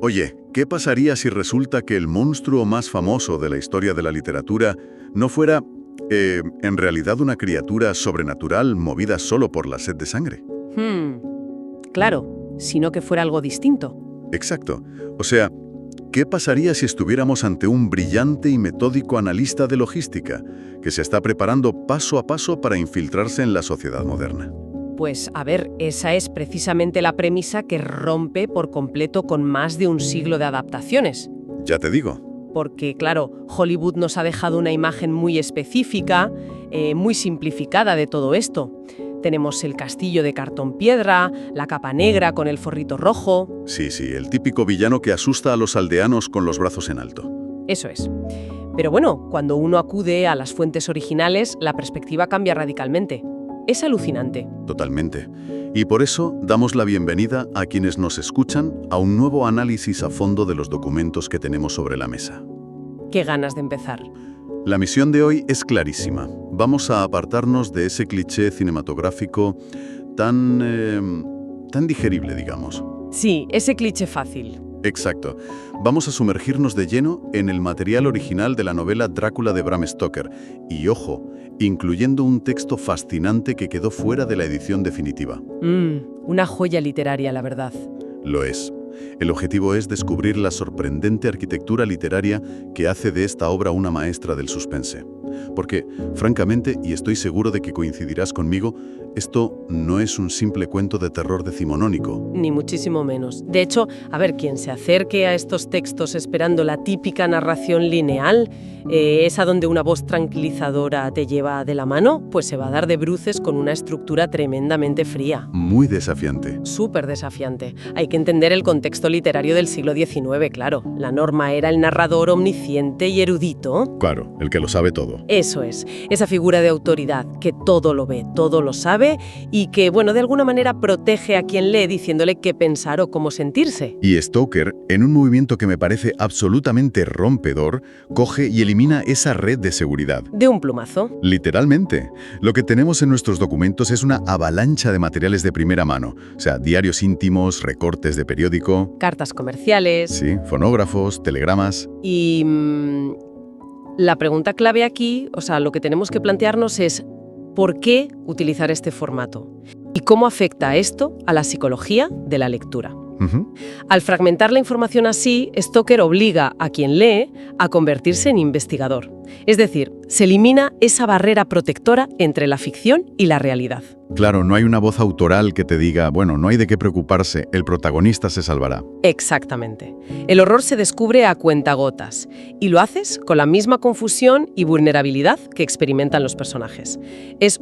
Oye, ¿qué pasaría si resulta que el monstruo más famoso de la historia de la literatura no fuera, en realidad una criatura sobrenatural movida solo por la sed de sangre? Claro, sino que fuera algo distinto. Exacto. O sea, ¿qué pasaría si estuviéramos ante un brillante y metódico analista de logística que se está preparando paso a paso para infiltrarse en la sociedad moderna? Pues, a ver, esa es precisamente la premisa que rompe por completo con más de un siglo de adaptaciones. Ya te digo. Porque, claro, Hollywood nos ha dejado una imagen muy específica, muy simplificada de todo esto. Tenemos el castillo de cartón piedra, la capa negra con el forrito rojo. Sí, el típico villano que asusta a los aldeanos con los brazos en alto. Eso es. Pero bueno, cuando uno acude a las fuentes originales, la perspectiva cambia radicalmente. Es alucinante. Totalmente. Y por eso damos la bienvenida a quienes nos escuchan a un nuevo análisis a fondo de los documentos que tenemos sobre la mesa. Qué ganas de empezar. La misión de hoy es clarísima. Vamos a apartarnos de ese cliché cinematográfico tan digerible, digamos. Sí, ese cliché fácil. Exacto. Vamos a sumergirnos de lleno en el material original de la novela Drácula de Bram Stoker. Y ojo, incluyendo un texto fascinante que quedó fuera de la edición definitiva. Una joya literaria, la verdad. Lo es. El objetivo es descubrir la sorprendente arquitectura literaria que hace de esta obra una maestra del suspense. Porque, francamente, y estoy seguro de que coincidirás conmigo, esto no es un simple cuento de terror decimonónico. Ni muchísimo menos. De hecho, a ver, quien se acerque a estos textos esperando la típica narración lineal, esa donde una voz tranquilizadora te lleva de la mano, pues se va a dar de bruces con una estructura tremendamente fría. Muy desafiante. Súper desafiante. Hay que entender el contexto literario del siglo XIX, claro. La norma era el narrador omnisciente y erudito. Claro, el que lo sabe todo. Eso es, esa figura de autoridad, que todo lo ve, todo lo sabe y que, bueno, de alguna manera protege a quien lee diciéndole qué pensar o cómo sentirse. Y Stoker, en un movimiento que me parece absolutamente rompedor, coge y elimina esa red de seguridad. De un plumazo. Literalmente. Lo que tenemos en nuestros documentos es una avalancha de materiales de primera mano. O sea, diarios íntimos, recortes de periódico. Cartas comerciales. Sí, fonógrafos, telegramas. Y la pregunta clave aquí, o sea, lo que tenemos que plantearnos es ¿por qué utilizar este formato? ¿Y cómo afecta esto a la psicología de la lectura? Al fragmentar la información así, Stoker obliga a quien lee a convertirse en investigador. Es decir, se elimina esa barrera protectora entre la ficción y la realidad. Claro, no hay una voz autoral que te diga, bueno, no hay de qué preocuparse, el protagonista se salvará. Exactamente. El horror se descubre a cuentagotas y lo haces con la misma confusión y vulnerabilidad que experimentan los personajes. Es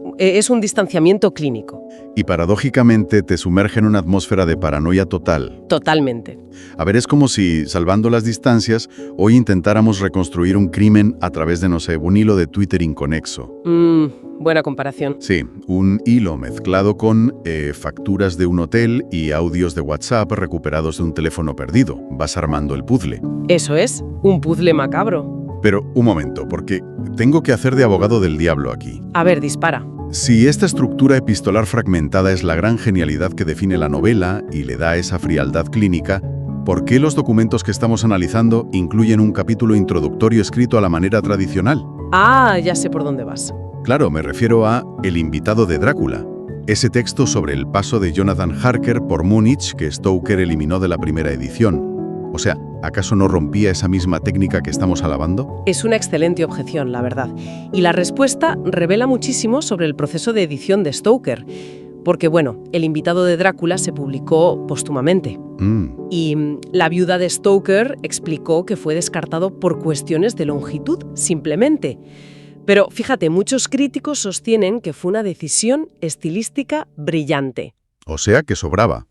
un distanciamiento clínico. Y paradójicamente te sumerge en una atmósfera de paranoia total. Totalmente. A ver, es como si, salvando las distancias, hoy intentáramos reconstruir un crimen a través de, no sé, un hilo de Twitter inconexo. Buena comparación. Sí, un hilo mezclado con facturas de un hotel y audios de WhatsApp recuperados de un teléfono perdido. Vas armando el puzzle. Eso es, un puzzle macabro. Pero un momento, porque tengo que hacer de abogado del diablo aquí. A ver, dispara. Si esta estructura epistolar fragmentada es la gran genialidad que define la novela y le da esa frialdad clínica, ¿por qué los documentos que estamos analizando incluyen un capítulo introductorio escrito a la manera tradicional? Ah, ya sé por dónde vas. Claro, me refiero a El invitado de Drácula, ese texto sobre el paso de Jonathan Harker por Múnich que Stoker eliminó de la primera edición. O sea, ¿acaso no rompía esa misma técnica que estamos alabando? Es una excelente objeción, la verdad. Y la respuesta revela muchísimo sobre el proceso de edición de Stoker. Porque, bueno, El invitado de Drácula se publicó póstumamente. Y la viuda de Stoker explicó que fue descartado por cuestiones de longitud, simplemente. Pero fíjate, muchos críticos sostienen que fue una decisión estilística brillante. O sea, que sobraba.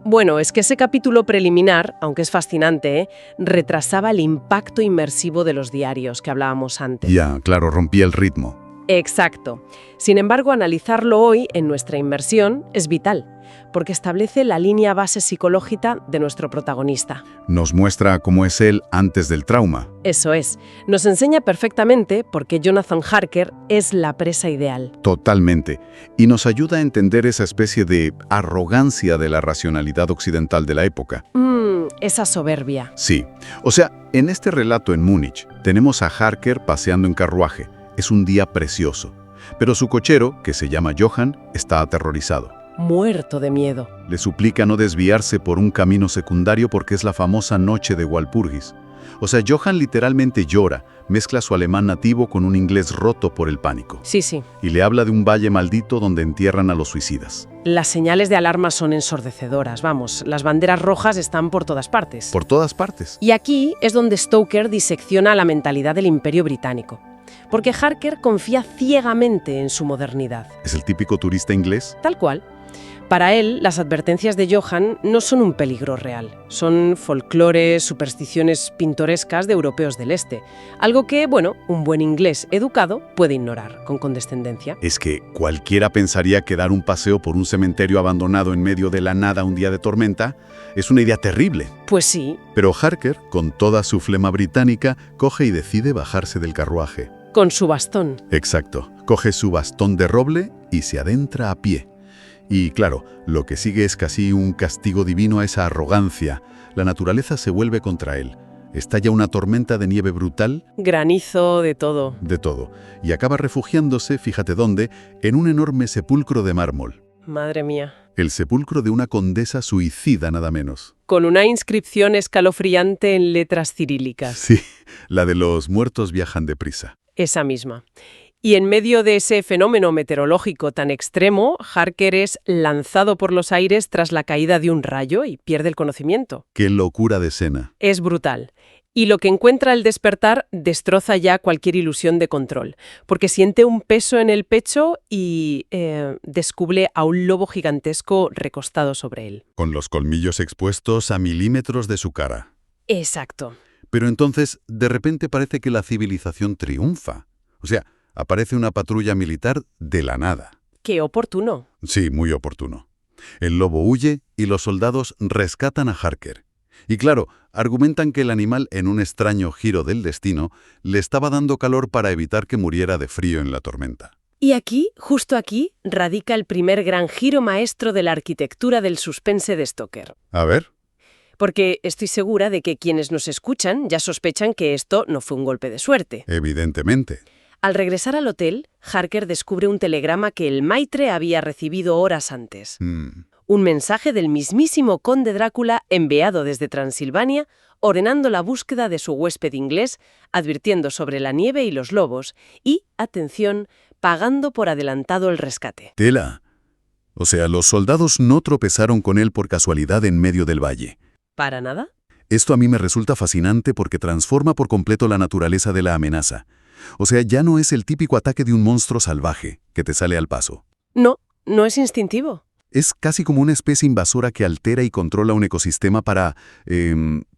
Bueno, es que ese capítulo preliminar, aunque es fascinante, retrasaba el impacto inmersivo de los diarios que hablábamos antes. Ya, claro, rompía el ritmo. Exacto. Sin embargo, analizarlo hoy en nuestra inmersión es vital, porque establece la línea base psicológica de nuestro protagonista. Nos muestra cómo es él antes del trauma. Eso es. Nos enseña perfectamente por qué Jonathan Harker es la presa ideal. Totalmente. Y nos ayuda a entender esa especie de arrogancia de la racionalidad occidental de la época. Esa soberbia. Sí. O sea, en este relato en Múnich, tenemos a Harker paseando en carruaje. Es un día precioso. Pero su cochero, que se llama Johann, está aterrorizado. Muerto de miedo. Le suplica no desviarse por un camino secundario porque es la famosa noche de Walpurgis. O sea, Johann literalmente llora, mezcla su alemán nativo con un inglés roto por el pánico. Sí. Y le habla de un valle maldito donde entierran a los suicidas. Las señales de alarma son ensordecedoras, vamos, las banderas rojas están por todas partes. Por todas partes. Y aquí es donde Stoker disecciona la mentalidad del Imperio Británico. Porque Harker confía ciegamente en su modernidad. ¿Es el típico turista inglés? Tal cual. Para él, las advertencias de Johann no son un peligro real. Son folclores, supersticiones pintorescas de europeos del este. Algo que, bueno, un buen inglés educado puede ignorar con condescendencia. Es que cualquiera pensaría que dar un paseo por un cementerio abandonado en medio de la nada un día de tormenta es una idea terrible. Pues sí. Pero Harker, con toda su flema británica, coge y decide bajarse del carruaje. Con su bastón. Exacto. Coge su bastón de roble y se adentra a pie. Y claro, lo que sigue es casi un castigo divino a esa arrogancia. La naturaleza se vuelve contra él. Estalla una tormenta de nieve brutal. Granizo, de todo. De todo. Y acaba refugiándose, fíjate dónde, en un enorme sepulcro de mármol. Madre mía. El sepulcro de una condesa suicida, nada menos. Con una inscripción escalofriante en letras cirílicas. Sí, la de los muertos viajan deprisa. Esa misma. Y en medio de ese fenómeno meteorológico tan extremo, Harker es lanzado por los aires tras la caída de un rayo y pierde el conocimiento. ¡Qué locura de escena! Es brutal. Y lo que encuentra al despertar destroza ya cualquier ilusión de control, porque siente un peso en el pecho y descubre a un lobo gigantesco recostado sobre él. Con los colmillos expuestos a milímetros de su cara. Exacto. Pero entonces, de repente parece que la civilización triunfa. O sea, aparece una patrulla militar de la nada. ¡Qué oportuno! Sí, muy oportuno. El lobo huye y los soldados rescatan a Harker. Y claro, argumentan que el animal, en un extraño giro del destino, le estaba dando calor para evitar que muriera de frío en la tormenta. Y aquí, justo aquí, radica el primer gran giro maestro de la arquitectura del suspense de Stoker. A ver. Porque estoy segura de que quienes nos escuchan ya sospechan que esto no fue un golpe de suerte. Evidentemente. Al regresar al hotel, Harker descubre un telegrama que el Maitre había recibido horas antes. Un mensaje del mismísimo conde Drácula enviado desde Transilvania, ordenando la búsqueda de su huésped inglés, advirtiendo sobre la nieve y los lobos y, atención, pagando por adelantado el rescate. Tela. O sea, los soldados no tropezaron con él por casualidad en medio del valle. ¿Para nada? Esto a mí me resulta fascinante porque transforma por completo la naturaleza de la amenaza. O sea, ya no es el típico ataque de un monstruo salvaje que te sale al paso. No, no es instintivo. Es casi como una especie invasora que altera y controla un ecosistema para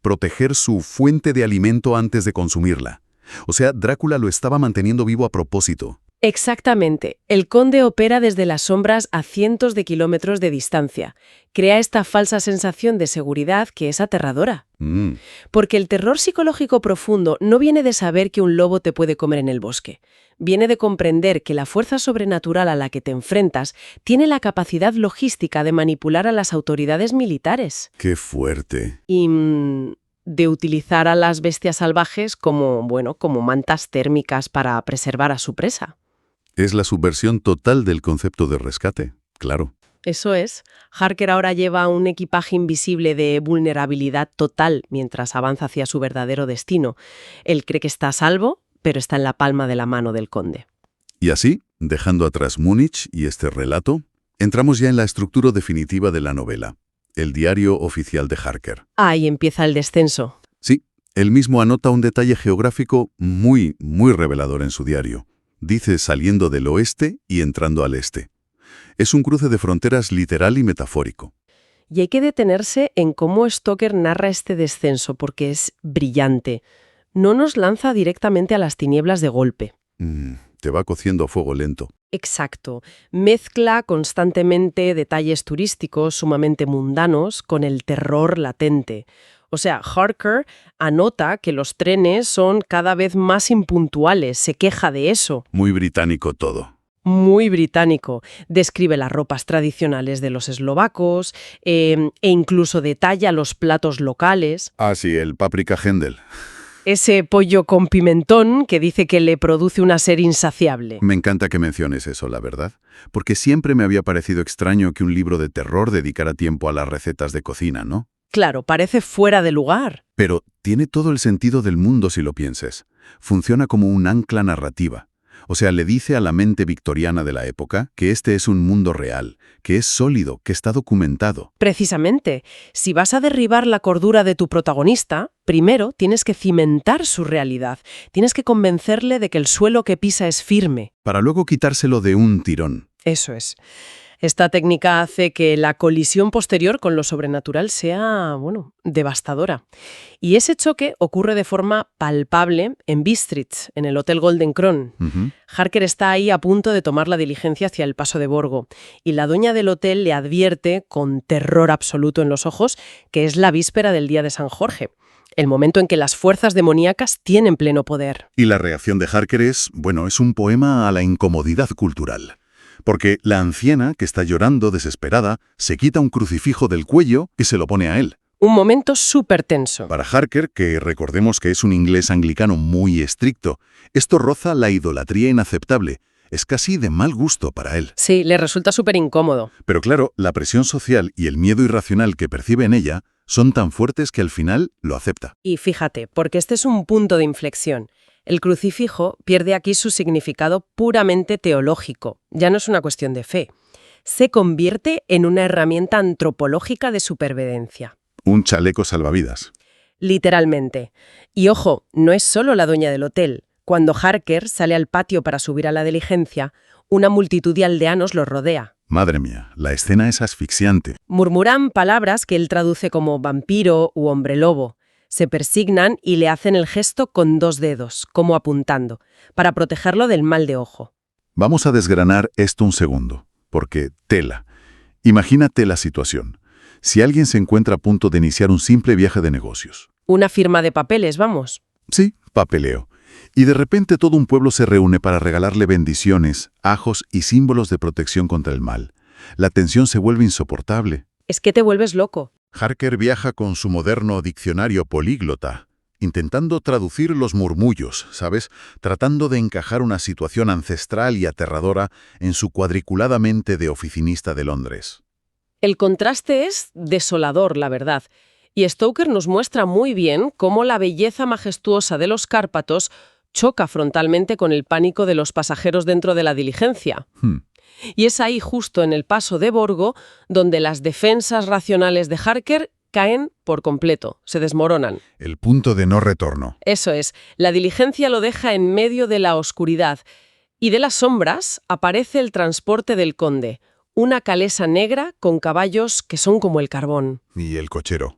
proteger su fuente de alimento antes de consumirla. O sea, Drácula lo estaba manteniendo vivo a propósito. Exactamente. El conde opera desde las sombras a cientos de kilómetros de distancia. Crea esta falsa sensación de seguridad que es aterradora. Porque el terror psicológico profundo no viene de saber que un lobo te puede comer en el bosque. Viene de comprender que la fuerza sobrenatural a la que te enfrentas tiene la capacidad logística de manipular a las autoridades militares. ¡Qué fuerte! Y de utilizar a las bestias salvajes como mantas térmicas para preservar a su presa. Es la subversión total del concepto de rescate, claro. Eso es. Harker ahora lleva un equipaje invisible de vulnerabilidad total mientras avanza hacia su verdadero destino. Él cree que está a salvo, pero está en la palma de la mano del conde. Y así, dejando atrás Múnich y este relato, entramos ya en la estructura definitiva de la novela, el diario oficial de Harker. Ahí empieza el descenso. Sí, él mismo anota un detalle geográfico muy, muy revelador en su diario. Dice saliendo del oeste y entrando al este. Es un cruce de fronteras literal y metafórico. Y hay que detenerse en cómo Stoker narra este descenso, porque es brillante. No nos lanza directamente a las tinieblas de golpe. te va cociendo a fuego lento. Exacto. Mezcla constantemente detalles turísticos sumamente mundanos con el terror latente. O sea, Harker anota que los trenes son cada vez más impuntuales, se queja de eso. Muy británico todo. Muy británico. Describe las ropas tradicionales de los eslovacos e incluso detalla los platos locales. Ah, sí, el paprika Händel. Ese pollo con pimentón que dice que le produce una sed insaciable. Me encanta que menciones eso, la verdad, porque siempre me había parecido extraño que un libro de terror dedicara tiempo a las recetas de cocina, ¿no? Claro, parece fuera de lugar. Pero tiene todo el sentido del mundo si lo pienses. Funciona como un ancla narrativa. O sea, le dice a la mente victoriana de la época que este es un mundo real, que es sólido, que está documentado. Precisamente, si vas a derribar la cordura de tu protagonista, primero tienes que cimentar su realidad. Tienes que convencerle de que el suelo que pisa es firme. Para luego quitárselo de un tirón. Eso es. Esta técnica hace que la colisión posterior con lo sobrenatural sea, devastadora. Y ese choque ocurre de forma palpable en Bistritz, en el Hotel Golden Crown. Harker está ahí a punto de tomar la diligencia hacia el Paso de Borgo, y la dueña del hotel le advierte, con terror absoluto en los ojos, que es la víspera del día de San Jorge, el momento en que las fuerzas demoníacas tienen pleno poder. Y la reacción de Harker es un poema a la incomodidad cultural. Porque la anciana, que está llorando desesperada, se quita un crucifijo del cuello y se lo pone a él. Un momento súper tenso. Para Harker, que recordemos que es un inglés anglicano muy estricto, esto roza la idolatría inaceptable. Es casi de mal gusto para él. Sí, le resulta súper incómodo. Pero claro, la presión social y el miedo irracional que percibe en ella son tan fuertes que al final lo acepta. Y fíjate, porque este es un punto de inflexión. El crucifijo pierde aquí su significado puramente teológico. Ya no es una cuestión de fe. Se convierte en una herramienta antropológica de supervivencia. Un chaleco salvavidas. Literalmente. Y ojo, no es solo la dueña del hotel. Cuando Harker sale al patio para subir a la diligencia, una multitud de aldeanos lo rodea. Madre mía, la escena es asfixiante. Murmuran palabras que él traduce como vampiro u hombre lobo. Se persignan y le hacen el gesto con 2 dedos, como apuntando, para protegerlo del mal de ojo. Vamos a desgranar esto un segundo, porque tela. Imagínate la situación. Si alguien se encuentra a punto de iniciar un simple viaje de negocios. Una firma de papeles, vamos. Sí, papeleo. Y de repente todo un pueblo se reúne para regalarle bendiciones, ajos y símbolos de protección contra el mal. La tensión se vuelve insoportable. Es que te vuelves loco. Harker viaja con su moderno diccionario políglota, intentando traducir los murmullos, ¿sabes? Tratando de encajar una situación ancestral y aterradora en su cuadriculada mente de oficinista de Londres. El contraste es desolador, la verdad. Y Stoker nos muestra muy bien cómo la belleza majestuosa de los Cárpatos choca frontalmente con el pánico de los pasajeros dentro de la diligencia. Y es ahí, justo en el Paso de Borgo, donde las defensas racionales de Harker caen por completo, se desmoronan. El punto de no retorno. Eso es, la diligencia lo deja en medio de la oscuridad. Y de las sombras aparece el transporte del conde, una calesa negra con caballos que son como el carbón. Y el cochero.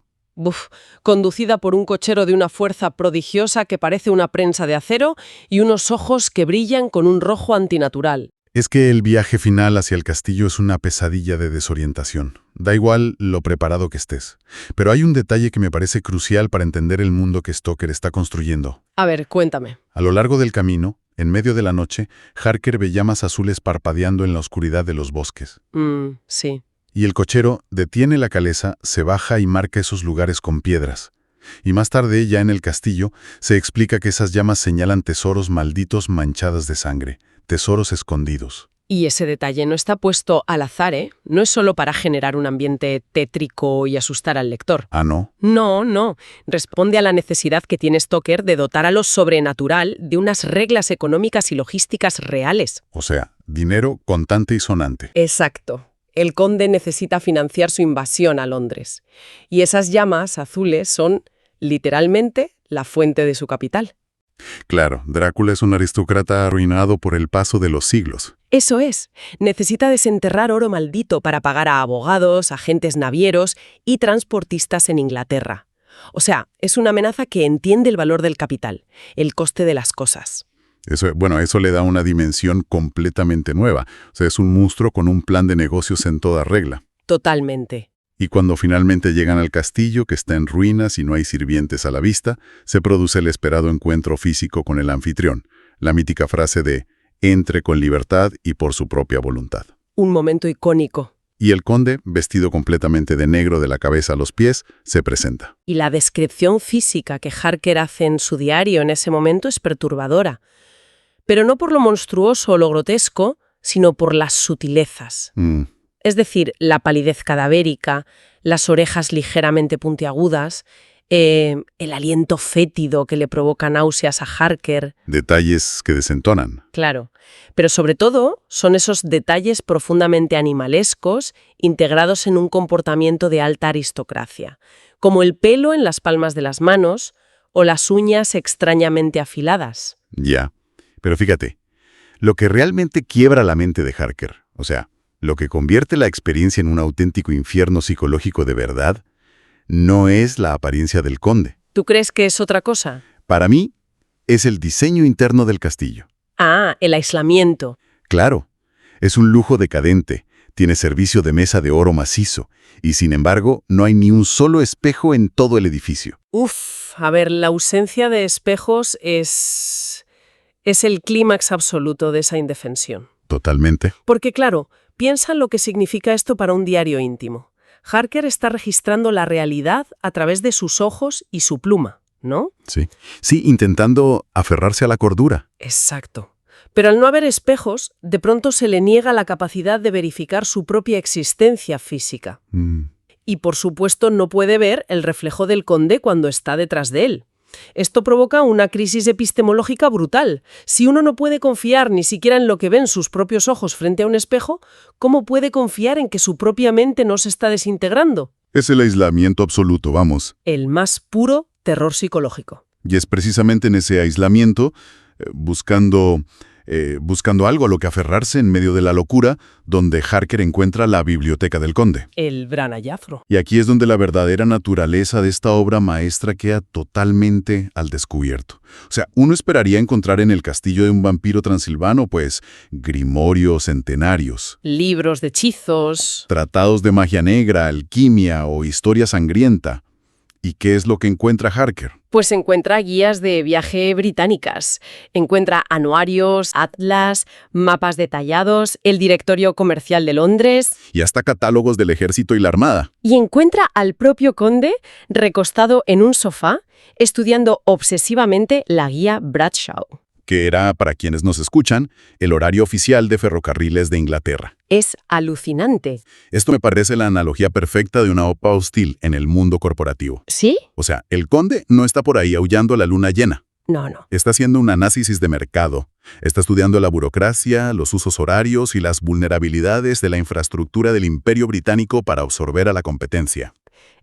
Conducida por un cochero de una fuerza prodigiosa que parece una prensa de acero y unos ojos que brillan con un rojo antinatural. Es que el viaje final hacia el castillo es una pesadilla de desorientación. Da igual lo preparado que estés. Pero hay un detalle que me parece crucial para entender el mundo que Stoker está construyendo. A ver, cuéntame. A lo largo del camino, en medio de la noche, Harker ve llamas azules parpadeando en la oscuridad de los bosques. Sí. Y el cochero detiene la calesa, se baja y marca esos lugares con piedras. Y más tarde, ya en el castillo, se explica que esas llamas señalan tesoros malditos manchadas de sangre, tesoros escondidos. Y ese detalle no está puesto al azar, ¿eh? No es solo para generar un ambiente tétrico y asustar al lector. ¿Ah, no? No. Responde a la necesidad que tiene Stoker de dotar a lo sobrenatural de unas reglas económicas y logísticas reales. O sea, dinero contante y sonante. Exacto. El conde necesita financiar su invasión a Londres. Y esas llamas azules son, literalmente, la fuente de su capital. Claro, Drácula es un aristócrata arruinado por el paso de los siglos. Eso es. Necesita desenterrar oro maldito para pagar a abogados, agentes navieros y transportistas en Inglaterra. O sea, es una amenaza que entiende el valor del capital, el coste de las cosas. Eso le da una dimensión completamente nueva. O sea, es un monstruo con un plan de negocios en toda regla. Totalmente. Y cuando finalmente llegan al castillo, que está en ruinas y no hay sirvientes a la vista, se produce el esperado encuentro físico con el anfitrión. La mítica frase de «entre con libertad y por su propia voluntad». Un momento icónico. Y el conde, vestido completamente de negro de la cabeza a los pies, se presenta. Y la descripción física que Harker hace en su diario en ese momento es perturbadora. Pero no por lo monstruoso o lo grotesco, sino por las sutilezas. Es decir, la palidez cadavérica, las orejas ligeramente puntiagudas, el aliento fétido que le provoca náuseas a Harker. Detalles que desentonan. Claro, pero sobre todo son esos detalles profundamente animalescos integrados en un comportamiento de alta aristocracia, como el pelo en las palmas de las manos o las uñas extrañamente afiladas. Ya, pero fíjate, lo que realmente quiebra la mente de Harker, o sea, lo que convierte la experiencia en un auténtico infierno psicológico de verdad, no es la apariencia del conde. ¿Tú crees que es otra cosa? Para mí, es el diseño interno del castillo. Ah, el aislamiento. Claro, es un lujo decadente, tiene servicio de mesa de oro macizo, y sin embargo, no hay ni un solo espejo en todo el edificio. A ver, la ausencia de espejos es el clímax absoluto de esa indefensión. Totalmente. Porque claro, piensa en lo que significa esto para un diario íntimo. Harker está registrando la realidad a través de sus ojos y su pluma, ¿no? Sí. Sí, intentando aferrarse a la cordura. Exacto. Pero al no haber espejos, de pronto se le niega la capacidad de verificar su propia existencia física. Y por supuesto no puede ver el reflejo del conde cuando está detrás de él. Esto provoca una crisis epistemológica brutal. Si uno no puede confiar ni siquiera en lo que ven sus propios ojos frente a un espejo, ¿cómo puede confiar en que su propia mente no se está desintegrando? Es el aislamiento absoluto, vamos. El más puro terror psicológico. Y es precisamente en ese aislamiento, buscando algo a lo que aferrarse en medio de la locura, donde Harker encuentra la biblioteca del conde. El gran hallazgo. Y aquí es donde la verdadera naturaleza de esta obra maestra queda totalmente al descubierto. O sea, uno esperaría encontrar en el castillo de un vampiro transilvano, pues, grimorios centenarios. Libros de hechizos. Tratados de magia negra, alquimia o historia sangrienta. ¿Y qué es lo que encuentra Harker? Pues encuentra guías de viaje británicas, encuentra anuarios, atlas, mapas detallados, el directorio comercial de Londres. Y hasta catálogos del ejército y la armada. Y encuentra al propio conde recostado en un sofá, estudiando obsesivamente la guía Bradshaw. Que era, para quienes nos escuchan, el horario oficial de ferrocarriles de Inglaterra. Es alucinante. Esto me parece la analogía perfecta de una OPA hostil en el mundo corporativo. ¿Sí? O sea, el conde no está por ahí aullando a la luna llena. No. Está haciendo un análisis de mercado. Está estudiando la burocracia, los usos horarios y las vulnerabilidades de la infraestructura del Imperio Británico para absorber a la competencia.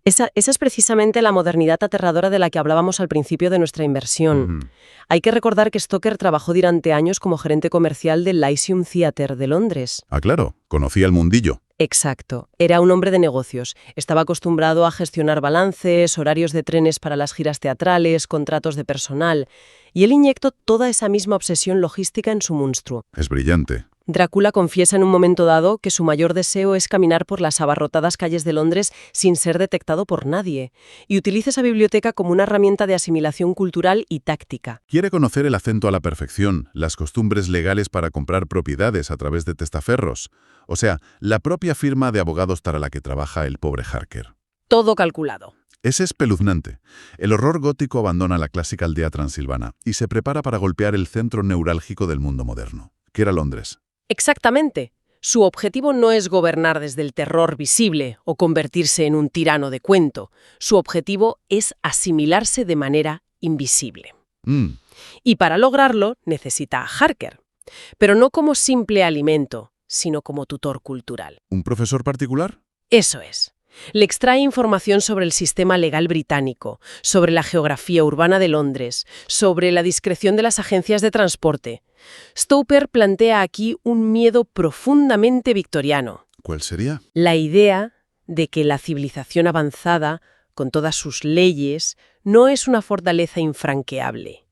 Esa es precisamente la modernidad aterradora de la que hablábamos al principio de nuestra inversión. Hay que recordar que Stoker trabajó durante años como gerente comercial del Lyceum Theatre de Londres. Ah, claro, conocía el mundillo. Exacto. Era un hombre de negocios. Estaba acostumbrado a gestionar balances, horarios de trenes para las giras teatrales, contratos de personal. Y él inyectó toda esa misma obsesión logística en su monstruo. Es brillante. Drácula confiesa en un momento dado que su mayor deseo es caminar por las abarrotadas calles de Londres sin ser detectado por nadie, y utiliza esa biblioteca como una herramienta de asimilación cultural y táctica. Quiere conocer el acento a la perfección, las costumbres legales para comprar propiedades a través de testaferros, o sea, la propia firma de abogados para la que trabaja el pobre Harker. Todo calculado. Es espeluznante. El horror gótico abandona la clásica aldea transilvana y se prepara para golpear el centro neurálgico del mundo moderno, que era Londres. Exactamente. Su objetivo no es gobernar desde el terror visible o convertirse en un tirano de cuento. Su objetivo es asimilarse de manera invisible. Y para lograrlo necesita a Harker, pero no como simple alimento, sino como tutor cultural. ¿Un profesor particular? Eso es. Le extrae información sobre el sistema legal británico, sobre la geografía urbana de Londres, sobre la discreción de las agencias de transporte. Stoker plantea aquí un miedo profundamente victoriano. ¿Cuál sería? La idea de que la civilización avanzada, con todas sus leyes, no es una fortaleza infranqueable,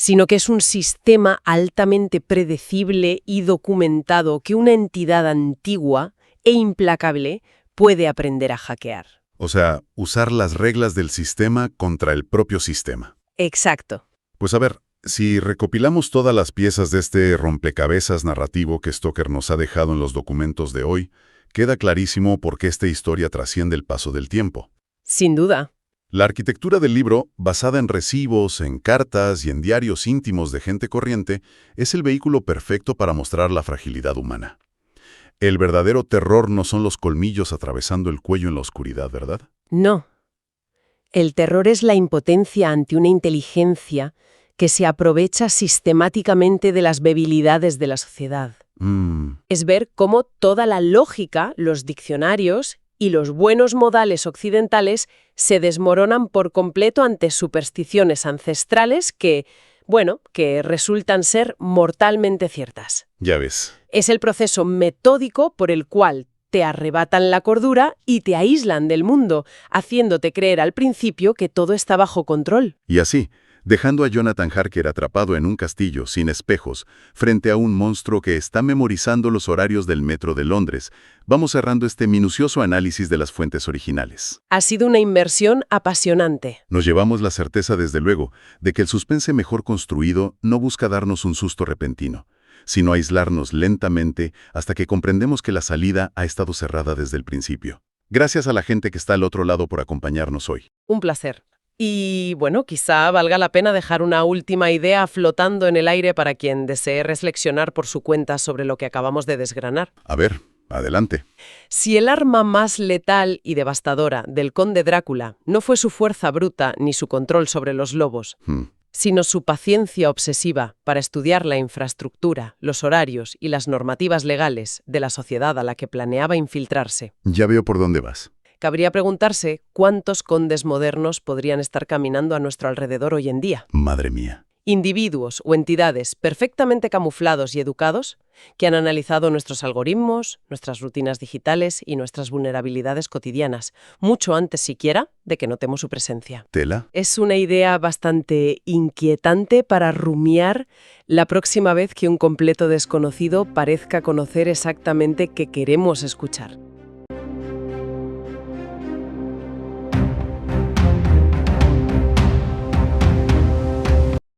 sino que es un sistema altamente predecible y documentado que una entidad antigua e implacable puede aprender a hackear. O sea, usar las reglas del sistema contra el propio sistema. Exacto. Pues a ver, si recopilamos todas las piezas de este rompecabezas narrativo que Stoker nos ha dejado en los documentos de hoy, queda clarísimo por qué esta historia trasciende el paso del tiempo. Sin duda. La arquitectura del libro, basada en recibos, en cartas y en diarios íntimos de gente corriente, es el vehículo perfecto para mostrar la fragilidad humana. El verdadero terror no son los colmillos atravesando el cuello en la oscuridad, ¿verdad? No. El terror es la impotencia ante una inteligencia que se aprovecha sistemáticamente de las debilidades de la sociedad. Es ver cómo toda la lógica, los diccionarios y los buenos modales occidentales se desmoronan por completo ante supersticiones ancestrales que resultan ser mortalmente ciertas. Ya ves. Es el proceso metódico por el cual te arrebatan la cordura y te aíslan del mundo, haciéndote creer al principio que todo está bajo control. Y así, dejando a Jonathan Harker atrapado en un castillo sin espejos, frente a un monstruo que está memorizando los horarios del metro de Londres, vamos cerrando este minucioso análisis de las fuentes originales. Ha sido una inmersión apasionante. Nos llevamos la certeza, desde luego, de que el suspense mejor construido no busca darnos un susto repentino, sino aislarnos lentamente hasta que comprendemos que la salida ha estado cerrada desde el principio. Gracias a la gente que está al otro lado por acompañarnos hoy. Un placer. Y quizá valga la pena dejar una última idea flotando en el aire para quien desee reflexionar por su cuenta sobre lo que acabamos de desgranar. A ver, adelante. Si el arma más letal y devastadora del conde Drácula no fue su fuerza bruta ni su control sobre los lobos, sino su paciencia obsesiva para estudiar la infraestructura, los horarios y las normativas legales de la sociedad a la que planeaba infiltrarse. Ya veo por dónde vas. Cabría preguntarse cuántos condes modernos podrían estar caminando a nuestro alrededor hoy en día. Madre mía. Individuos o entidades perfectamente camuflados y educados que han analizado nuestros algoritmos, nuestras rutinas digitales y nuestras vulnerabilidades cotidianas, mucho antes siquiera de que notemos su presencia. ¿Tela? Es una idea bastante inquietante para rumiar la próxima vez que un completo desconocido parezca conocer exactamente qué queremos escuchar.